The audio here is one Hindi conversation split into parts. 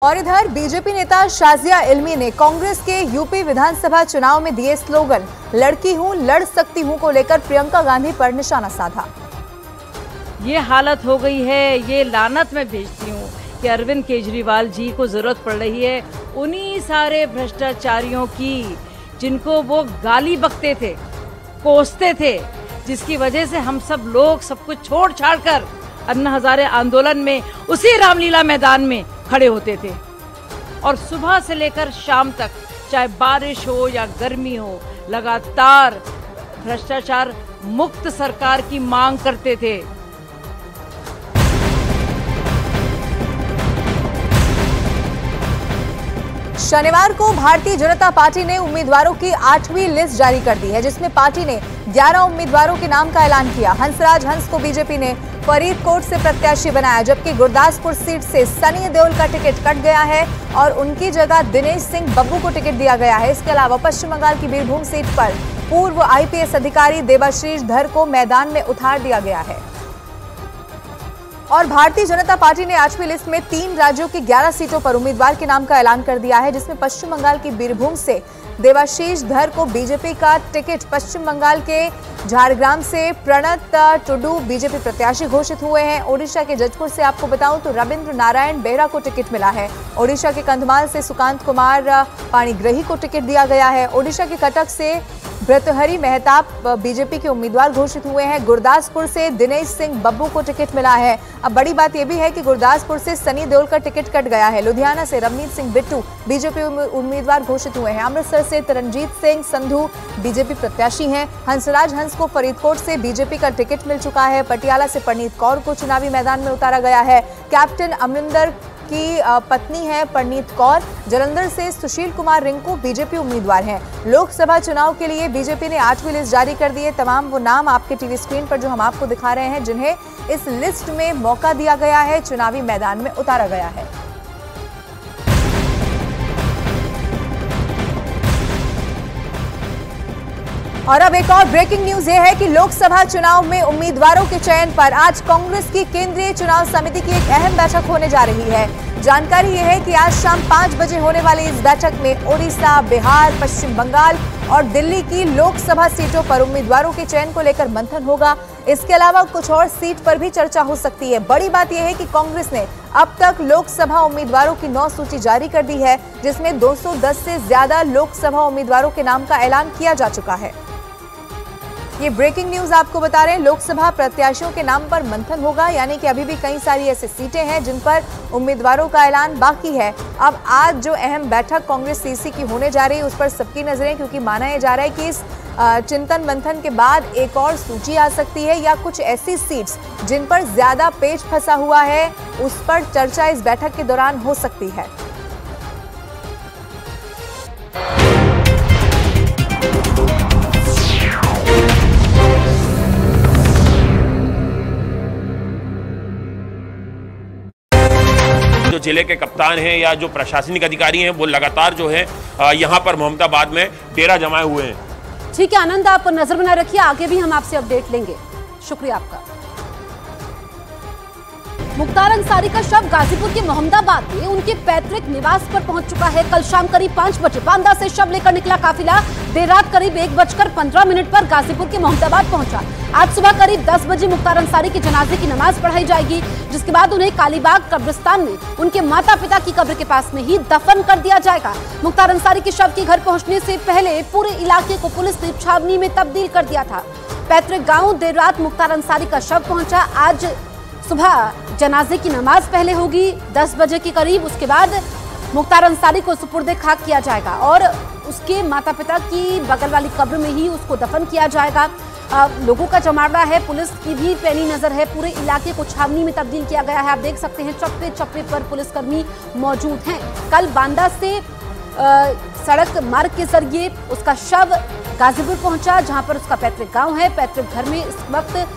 और इधर बीजेपी नेता शाजिया इल्मी ने कांग्रेस के यूपी विधानसभा चुनाव में दिए स्लोगन लड़की हूं लड़ सकती हूं को लेकर प्रियंका गांधी पर निशाना साधा। ये हालत हो गई है, ये लानत मैं भेजती हूँ कि अरविंद केजरीवाल जी को जरूरत पड़ रही है उन्हीं सारे भ्रष्टाचारियों की जिनको वो गाली बकते थे, कोसते थे, जिसकी वजह से हम सब लोग सब कुछ छोड़ छाड़ कर अन्ना हजारे आंदोलन में उसी रामलीला मैदान में खड़े होते थे और सुबह से लेकर शाम तक चाहे बारिश हो या गर्मी हो लगातार भ्रष्टाचार मुक्त सरकार की मांग करते थे। शनिवार को भारतीय जनता पार्टी ने उम्मीदवारों की 8वीं लिस्ट जारी कर दी है, जिसमें पार्टी ने 11 उम्मीदवारों के नाम का ऐलान किया। हंसराज हंस को बीजेपी ने फरीदकोट से प्रत्याशी बनाया, जबकि गुरदासपुर सीट से सनी देओल का टिकट कट गया है और उनकी जगह दिनेश सिंह बब्बू को टिकट दिया गया है। इसके अलावा पश्चिम बंगाल की बीरभूम सीट पर पूर्व आईपीएस अधिकारी देवाशीष धर को मैदान में उतार दिया गया है। और भारतीय जनता पार्टी ने 8वीं लिस्ट में 3 राज्यों की 11 सीटों पर उम्मीदवार के नाम का ऐलान कर दिया है, जिसमें पश्चिम बंगाल की बीरभूम से देवाशीष धर को बीजेपी का टिकट, पश्चिम बंगाल के झारग्राम से प्रणत टुडू बीजेपी प्रत्याशी घोषित हुए हैं। ओडिशा के जजपुर से आपको बताऊं तो रविंद्र नारायण बेहरा को टिकट मिला है। ओडिशा के कंधमाल से सुकांत कुमार पाणिग्रही को टिकट दिया गया है। ओडिशा के कटक से भृतहरि मेहताब बीजेपी के उम्मीदवार घोषित हुए हैं। गुरदासपुर से दिनेश सिंह बब्बू को टिकट मिला है। अब बड़ी बात यह भी है कि गुरदासपुर से सनी देओल का टिकट कट गया है। लुधियाना से रवनीत सिंह बिट्टू बीजेपी उम्मीदवार घोषित हुए हैं। अमृतसर से तरनजीत सिंह संधू बीजेपी प्रत्याशी हैं। हंसराज हंस को फरीदकोट से बीजेपी का टिकट मिल चुका है। पटियाला से परनीत कौर को चुनावी मैदान में उतारा गया है। कैप्टन अमरिंदर की पत्नी है परनीत कौर। जालंधर से सुशील कुमार रिंकू बीजेपी उम्मीदवार हैं। लोकसभा चुनाव के लिए बीजेपी ने 8वीं लिस्ट जारी कर दी है। तमाम वो नाम आपके टीवी स्क्रीन पर जो हम आपको दिखा रहे हैं, जिन्हें इस लिस्ट में मौका दिया गया है, चुनावी मैदान में उतारा गया है। और अब एक और ब्रेकिंग न्यूज ये है कि लोकसभा चुनाव में उम्मीदवारों के चयन पर आज कांग्रेस की केंद्रीय चुनाव समिति की एक अहम बैठक होने जा रही है। जानकारी ये है कि आज शाम 5 बजे होने वाली इस बैठक में ओडिशा, बिहार, पश्चिम बंगाल और दिल्ली की लोकसभा सीटों पर उम्मीदवारों के चयन को लेकर मंथन होगा। इसके अलावा कुछ और सीट पर भी चर्चा हो सकती है। बड़ी बात यह है कि कांग्रेस ने अब तक लोकसभा उम्मीदवारों की 9 सूची जारी कर दी है, जिसमें 210 से ज्यादा लोकसभा उम्मीदवारों के नाम का ऐलान किया जा चुका है। ये ब्रेकिंग न्यूज आपको बता रहे हैं। लोकसभा प्रत्याशियों के नाम पर मंथन होगा, यानी कि अभी भी कई सारी ऐसी सीटें हैं जिन पर उम्मीदवारों का ऐलान बाकी है। अब आज जो अहम बैठक कांग्रेस सीसी की होने जा रही है, उस पर सबकी नजरें, क्योंकि माना यह जा रहा है कि इस चिंतन मंथन के बाद एक और सूची आ सकती है या कुछ ऐसी सीट्स जिन पर ज्यादा पेच फंसा हुआ है, उस पर चर्चा इस बैठक के दौरान हो सकती है। जो जिले के कप्तान हैं या जो प्रशासनिक अधिकारी हैं, वो लगातार जो है यहाँ पर मोहम्मदाबाद में डेरा जमाए हुए हैं। ठीक है आनंद, आप नजर बनाए रखिए, आगे भी हम आपसे अपडेट लेंगे। शुक्रिया आपका। मुख्तार अंसारी का शव गाजीपुर के मोहम्मदाबाद में उनके पैतृक निवास पर पहुंच चुका है। कल शाम करीब 5 बजे बांदा से शव लेकर निकला काफिला देर रात करीब 1:15 पर गाजीपुर के मोहम्मदाबाद पहुंचा। आज सुबह करीब 10 बजे मुख्तार अंसारी के जनाजे की नमाज पढ़ाई जाएगी, जिसके बाद उन्हें कालीबाग कब्रिस्तान में उनके माता पिता की कब्र के पास में ही दफन कर दिया जाएगा। मुख्तार अंसारी के शव के घर पहुंचने से पहले पूरे इलाके को पुलिस ने छावनी में तब्दील कर दिया था। पैतृक गाँव देर रात मुख्तार अंसारी का शव पहुंचा। आज सुबह जनाजे की नमाज पहले होगी 10 बजे के करीब, उसके बाद मुख्तार अंसारी को सुपुर्दे खाक किया जाएगा और उसके माता पिता की बगल वाली कब्र में ही उसको दफन किया जाएगा। लोगों का जमावड़ा है, पुलिस की भी पैनी नजर है, पूरे इलाके को छावनी में तब्दील किया गया है। आप देख सकते हैं चप्पे चप्पे पर पुलिसकर्मी मौजूद हैं। कल बांदा से सड़क मार्ग के जरिए उसका शव गाजीपुर पहुंचा, जहां पर उसका पैतृक गांव है। पैतृक घर में इस वक्त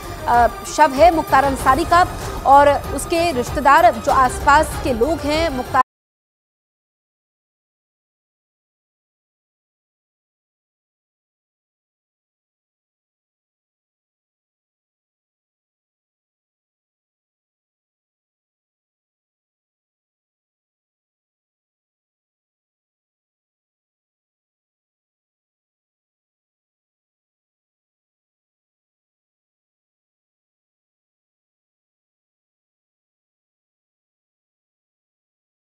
शव है मुख्तार अंसारी का और उसके रिश्तेदार जो आसपास के लोग हैं मुख्तार